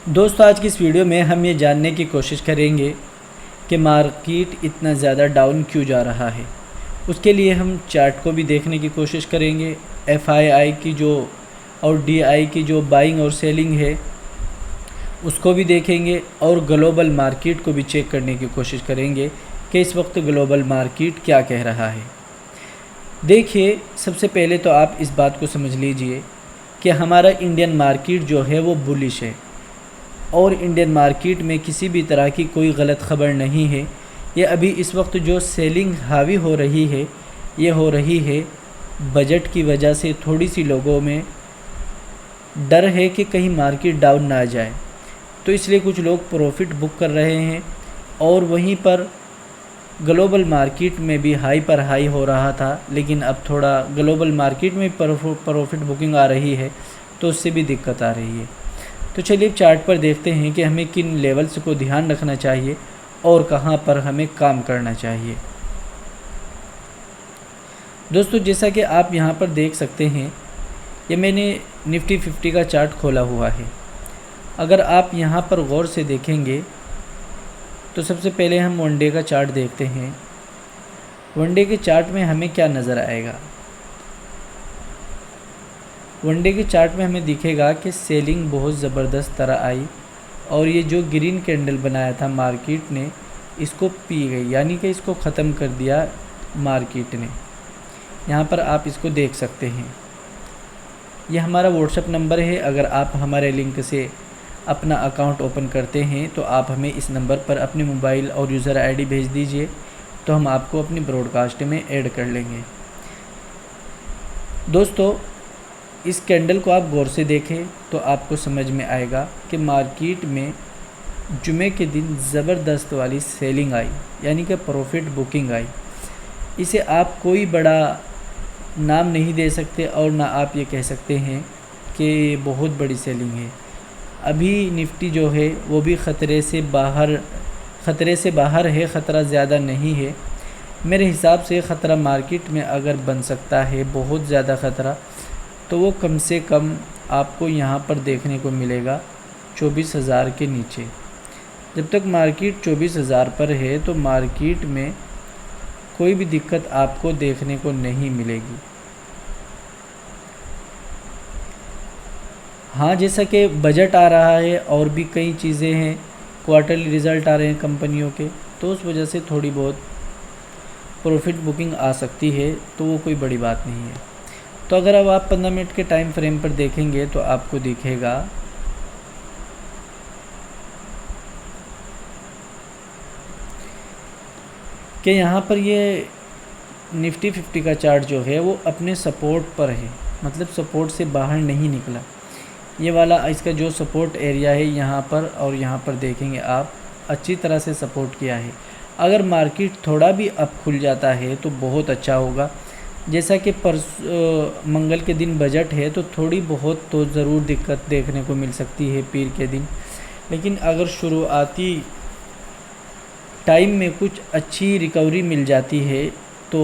दोस्तों, आज की इस वीडियो में हम ये जानने की कोशिश करेंगे कि मार्केट इतना ज़्यादा डाउन क्यों जा रहा है। उसके लिए हम चार्ट को भी देखने की कोशिश करेंगे, एफआईआई की जो और डीआई की जो बाइंग और सेलिंग है उसको भी देखेंगे और ग्लोबल मार्केट को भी चेक करने की कोशिश करेंगे कि इस वक्त ग्लोबल मार्केट क्या कह रहा है। देखिए, सबसे पहले तो आप इस बात को समझ लीजिए कि हमारा इंडियन मार्केट जो है वो बुलिश है और इंडियन मार्केट में किसी भी तरह की कोई गलत खबर नहीं है। ये अभी इस वक्त जो सेलिंग हावी हो रही है ये हो रही है बजट की वजह से। थोड़ी सी लोगों में डर है कि कहीं मार्केट डाउन ना जाए, तो इसलिए कुछ लोग प्रॉफिट बुक कर रहे हैं। और वहीं पर ग्लोबल मार्केट में भी हाई पर हाई हो रहा था, लेकिन अब थोड़ा ग्लोबल मार्केट में प्रॉफिट बुकिंग आ रही है तो उससे भी दिक्कत आ रही है। तो चलिए चार्ट पर देखते हैं कि हमें किन लेवल्स को ध्यान रखना चाहिए और कहां पर हमें काम करना चाहिए। दोस्तों, जैसा कि आप यहां पर देख सकते हैं, ये मैंने निफ्टी 50 का चार्ट खोला हुआ है। अगर आप यहां पर गौर से देखेंगे तो सबसे पहले हम वनडे का चार्ट देखते हैं। वनडे के चार्ट में हमें क्या नज़र आएगा। वनडे के चार्ट में हमें दिखेगा कि सेलिंग बहुत ज़बरदस्त तरह आई और ये जो ग्रीन कैंडल बनाया था मार्केट ने इसको पी गई, यानी कि इसको ख़त्म कर दिया मार्केट ने। यहाँ पर आप इसको देख सकते हैं। ये हमारा व्हाट्सएप नंबर है। अगर आप हमारे लिंक से अपना अकाउंट ओपन करते हैं तो आप हमें इस नंबर पर अपने मोबाइल और यूज़र आईडी भेज दीजिए, तो हम आपको अपनी ब्रॉडकास्ट में ऐड कर लेंगे। दोस्तों, इस कैंडल को आप गौर से देखें तो आपको समझ में आएगा कि मार्केट में जुमे के दिन ज़बरदस्त वाली सेलिंग आई, यानी कि प्रॉफिट बुकिंग आई। इसे आप कोई बड़ा नाम नहीं दे सकते और ना आप ये कह सकते हैं कि बहुत बड़ी सेलिंग है। अभी निफ्टी जो है वो भी ख़तरे से बाहर है, ख़तरा ज़्यादा नहीं है। मेरे हिसाब से ख़तरा मार्केट में अगर बन सकता है बहुत ज़्यादा ख़तरा, तो वो कम से कम आपको यहाँ पर देखने को मिलेगा 24,000 के नीचे। जब तक मार्केट 24,000 पर है तो मार्केट में कोई भी दिक्कत आपको देखने को नहीं मिलेगी। हाँ, जैसा कि बजट आ रहा है और भी कई चीज़ें हैं, क्वार्टरली रिज़ल्ट आ रहे हैं कंपनियों के, तो उस वजह से थोड़ी बहुत प्रॉफिट बुकिंग आ सकती है, तो वो कोई बड़ी बात नहीं है। तो अगर अब आप 15 मिनट के टाइम फ्रेम पर देखेंगे तो आपको दिखेगा कि यहाँ पर ये निफ्टी 50 का चार्ट जो है वो अपने सपोर्ट पर है, मतलब सपोर्ट से बाहर नहीं निकला। ये वाला इसका जो सपोर्ट एरिया है यहाँ पर, और यहाँ पर देखेंगे आप अच्छी तरह से सपोर्ट किया है। अगर मार्केट थोड़ा भी अप खुल जाता है तो बहुत अच्छा होगा। जैसा कि मंगल के दिन बजट है तो थोड़ी बहुत तो ज़रूर दिक्कत देखने को मिल सकती है पीर के दिन, लेकिन अगर शुरुआती टाइम में कुछ अच्छी रिकवरी मिल जाती है तो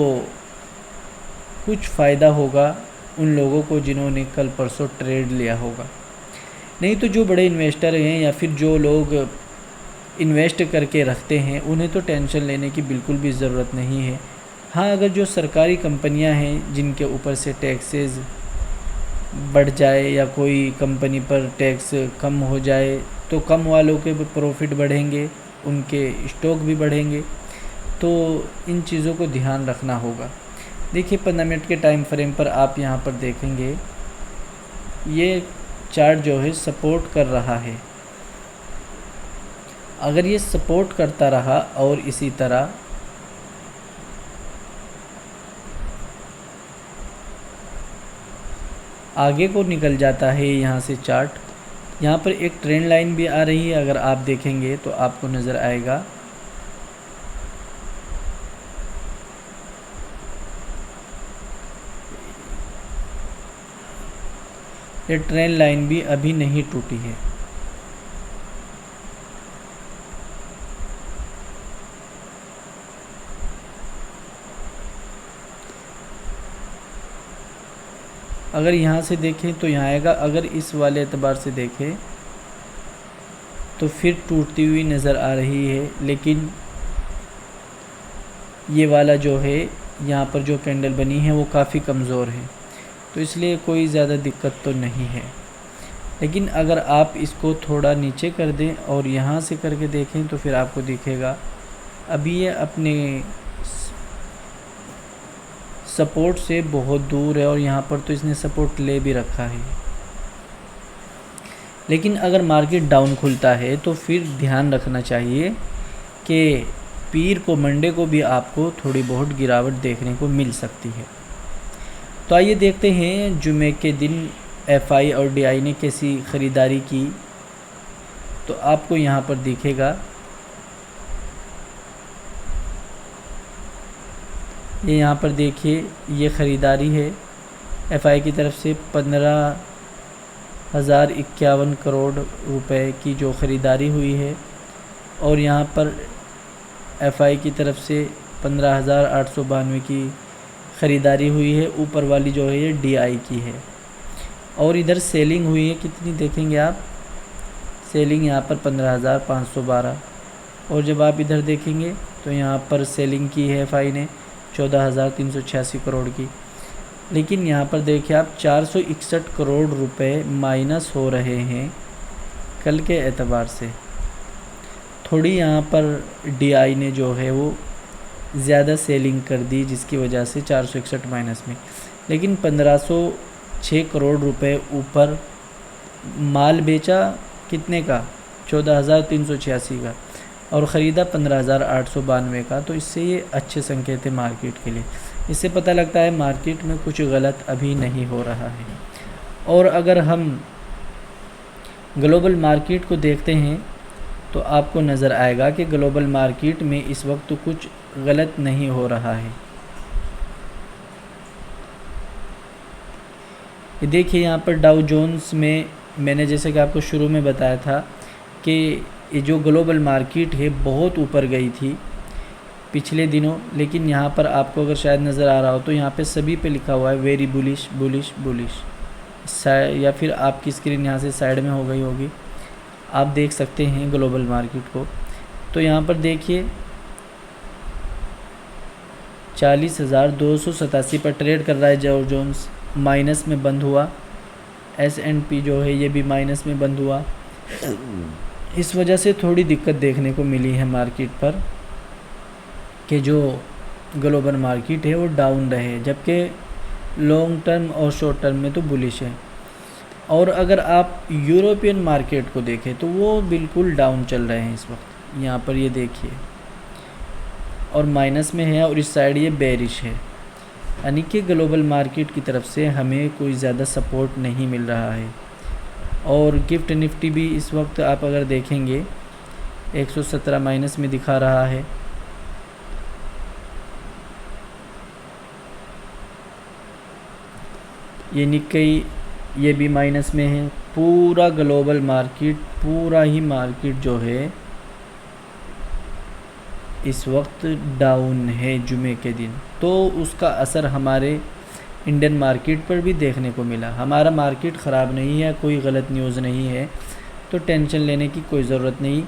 कुछ फ़ायदा होगा उन लोगों को जिन्होंने कल परसों ट्रेड लिया होगा। नहीं तो जो बड़े इन्वेस्टर हैं या फिर जो लोग इन्वेस्ट करके रखते हैं उन्हें तो टेंशन लेने की बिल्कुल भी ज़रूरत नहीं है। हाँ, अगर जो सरकारी कंपनियां हैं जिनके ऊपर से टैक्सेस बढ़ जाए या कोई कंपनी पर टैक्स कम हो जाए तो कम वालों के प्रॉफिट बढ़ेंगे, उनके स्टॉक भी बढ़ेंगे, तो इन चीज़ों को ध्यान रखना होगा। देखिए 15 मिनट के टाइम फ्रेम पर आप यहाँ पर देखेंगे ये चार्ट जो है सपोर्ट कर रहा है। अगर ये सपोर्ट करता रहा और इसी तरह आगे को निकल जाता है यहाँ से चार्ट, यहाँ पर एक ट्रेंड लाइन भी आ रही है। अगर आप देखेंगे तो आपको नज़र आएगा ये ट्रेंड लाइन भी अभी नहीं टूटी है। अगर यहाँ से देखें तो यहाँ आएगा। अगर इस वाले एतबार से देखें तो फिर टूटती हुई नज़र आ रही है, लेकिन ये वाला जो है यहाँ पर जो कैंडल बनी है वो काफ़ी कमज़ोर है, तो इसलिए कोई ज़्यादा दिक्कत तो नहीं है। लेकिन अगर आप इसको थोड़ा नीचे कर दें और यहाँ से करके देखें तो फिर आपको दिखेगा अभी ये अपने सपोर्ट से बहुत दूर है, और यहाँ पर तो इसने सपोर्ट ले भी रखा है। लेकिन अगर मार्केट डाउन खुलता है तो फिर ध्यान रखना चाहिए कि पीर को, मंडे को भी आपको थोड़ी बहुत गिरावट देखने को मिल सकती है। तो आइए देखते हैं जुमे के दिन एफआई और डीआई ने कैसी ख़रीदारी की। तो आपको यहाँ पर दिखेगा ये, यहाँ पर देखिए ये ख़रीदारी है एफआई की तरफ से 15,051 करोड़ रुपए की जो ख़रीदारी हुई है, और यहाँ पर एफआई की तरफ से 15,892 की ख़रीदारी हुई है। ऊपर वाली जो है ये डीआई की है, और इधर सेलिंग हुई है कितनी देखेंगे आप, सेलिंग यहाँ पर 15,512, और जब आप इधर देखेंगे तो यहाँ पर सेलिंग की है एफआई ने 14,386 करोड़ की। लेकिन यहाँ पर देखिए आप 461 करोड़ रुपए माइनस हो रहे हैं कल के एतबार से। थोड़ी यहाँ पर डीआई ने जो है वो ज़्यादा सेलिंग कर दी, जिसकी वजह से 461 माइनस में, लेकिन 1506 करोड़ रुपए ऊपर माल बेचा कितने का, 14,386 का, और ख़रीदा 15,892 का। तो इससे ये अच्छे संकेत है मार्केट के लिए। इससे पता लगता है मार्केट में कुछ गलत अभी नहीं हो रहा है। और अगर हम ग्लोबल मार्केट को देखते हैं तो आपको नज़र आएगा कि ग्लोबल मार्केट में इस वक्त कुछ गलत नहीं हो रहा है। ये देखिए यहाँ पर डाउ जोन्स में मैंने जैसे कि आपको शुरू में बताया था कि ये जो ग्लोबल मार्केट है बहुत ऊपर गई थी पिछले दिनों, लेकिन यहाँ पर आपको अगर शायद नज़र आ रहा हो तो यहाँ पे सभी पे लिखा हुआ है वेरी बुलिश बुलिश बुलिश, या फिर आपकी स्क्रीन यहाँ से साइड में हो गई होगी, आप देख सकते हैं ग्लोबल मार्केट को। तो यहाँ पर देखिए 40,287 पर ट्रेड कर रहा है डाउ जोन्स, माइनस में बंद हुआ। S&P जो है ये भी माइनस में बंद हुआ। इस वजह से थोड़ी दिक्कत देखने को मिली है मार्केट पर कि जो ग्लोबल मार्केट है वो डाउन रहे, जबकि लॉन्ग टर्म और शॉर्ट टर्म में तो बुलिश है। और अगर आप यूरोपियन मार्केट को देखें तो वो बिल्कुल डाउन चल रहे हैं इस वक्त, यहाँ पर ये देखिए, और माइनस में है, और इस साइड ये बेरिश है, यानी कि ग्लोबल मार्केट की तरफ से हमें कोई ज़्यादा सपोर्ट नहीं मिल रहा है। और गिफ्ट निफ्टी भी इस वक्त आप अगर देखेंगे 117 माइनस में दिखा रहा है। ये निक्केई ये भी माइनस में है। पूरा ग्लोबल मार्केट, पूरा ही मार्केट जो है इस वक्त डाउन है जुमे के दिन। तो उसका असर हमारे इंडियन मार्केट पर भी देखने को मिला। हमारा मार्केट ख़राब नहीं है, कोई गलत न्यूज़ नहीं है, तो टेंशन लेने की कोई ज़रूरत नहीं।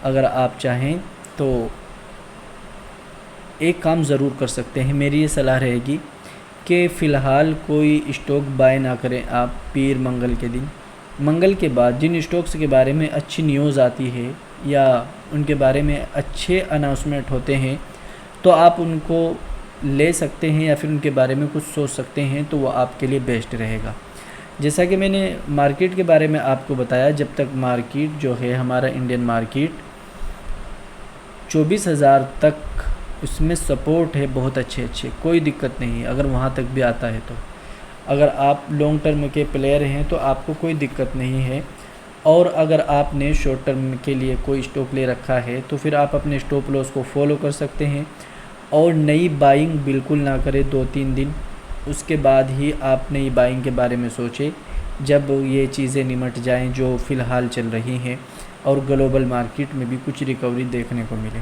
अगर आप चाहें तो एक काम ज़रूर कर सकते हैं, मेरी ये सलाह रहेगी कि फ़िलहाल कोई स्टॉक बाय ना करें आप पीर मंगल के दिन। मंगल के बाद जिन स्टॉक्स के बारे में अच्छी न्यूज़ आती है या उनके बारे में अच्छे अनाउंसमेंट होते हैं तो आप उनको ले सकते हैं, या फिर उनके बारे में कुछ सोच सकते हैं, तो वो आपके लिए बेस्ट रहेगा। जैसा कि मैंने मार्केट के बारे में आपको बताया, जब तक मार्केट जो है हमारा इंडियन मार्केट 24,000 तक उसमें सपोर्ट है, बहुत अच्छे, कोई दिक्कत नहीं है अगर वहाँ तक भी आता है तो। अगर आप लॉन्ग टर्म के प्लेयर हैं तो आपको कोई दिक्कत नहीं है। और अगर आपने शॉर्ट टर्म के लिए कोई स्टॉप ले रखा है तो फिर आप अपने स्टॉप लॉस को फॉलो कर सकते हैं, और नई बाइंग बिल्कुल ना करें 2-3 दिन, उसके बाद ही आप नई बाइंग के बारे में सोचें जब ये चीज़ें निमट जाएं जो फ़िलहाल चल रही हैं और ग्लोबल मार्केट में भी कुछ रिकवरी देखने को मिले।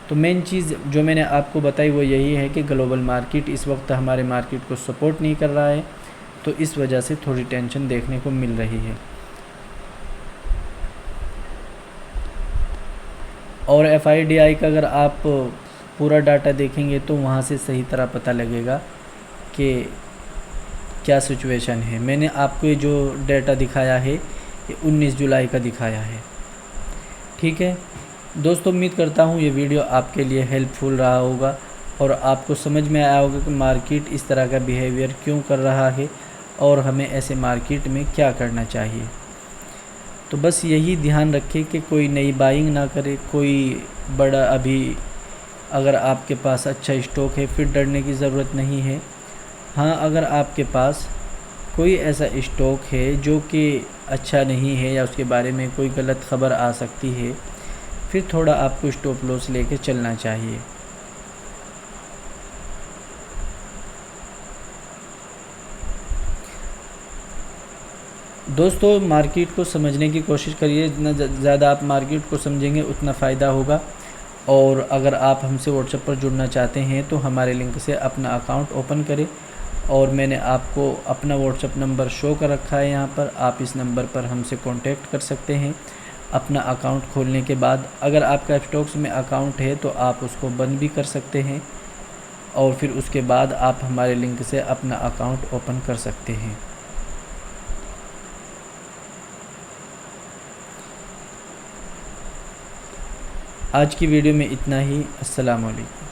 तो मेन चीज़ जो मैंने आपको बताई वो यही है कि ग्लोबल मार्केट इस वक्त हमारे मार्केट को सपोर्ट नहीं कर रहा है, तो इस वजह से थोड़ी टेंशन देखने को मिल रही है। और FIDI का अगर आप पूरा डाटा देखेंगे तो वहाँ से सही तरह पता लगेगा कि क्या सिचुएशन है। मैंने आपको ये जो डाटा दिखाया है ये 19 जुलाई का दिखाया है। ठीक है दोस्तों, उम्मीद करता हूँ ये वीडियो आपके लिए हेल्पफुल रहा होगा और आपको समझ में आया होगा कि मार्केट इस तरह का बिहेवियर क्यों कर रहा है और हमें ऐसे मार्केट में क्या करना चाहिए। तो बस यही ध्यान रखें कि कोई नई बाइंग ना करे, कोई बड़ा अभी अगर आपके पास अच्छा स्टॉक है फिर डरने की ज़रूरत नहीं है। हाँ, अगर आपके पास कोई ऐसा स्टॉक है जो कि अच्छा नहीं है या उसके बारे में कोई गलत खबर आ सकती है, फिर थोड़ा आपको स्टॉप लॉस लेके चलना चाहिए। दोस्तों, मार्केट को समझने की कोशिश करिए, जितना ज़्यादा आप मार्केट को समझेंगे उतना फ़ायदा होगा। और अगर आप हमसे व्हाट्सएप पर जुड़ना चाहते हैं तो हमारे लिंक से अपना अकाउंट ओपन करें और मैंने आपको अपना व्हाट्सएप नंबर शो कर रखा है यहाँ पर। आप इस नंबर पर हमसे कांटेक्ट कर सकते हैं। अपना अकाउंट खोलने के बाद अगर आपका स्टॉक्स में अकाउंट है तो आप उसको बंद भी कर सकते हैं और फिर उसके बाद आप हमारे लिंक से अपना अकाउंट ओपन कर सकते हैं। आज की वीडियो में इतना ही। अस्सलाम वालेकुम।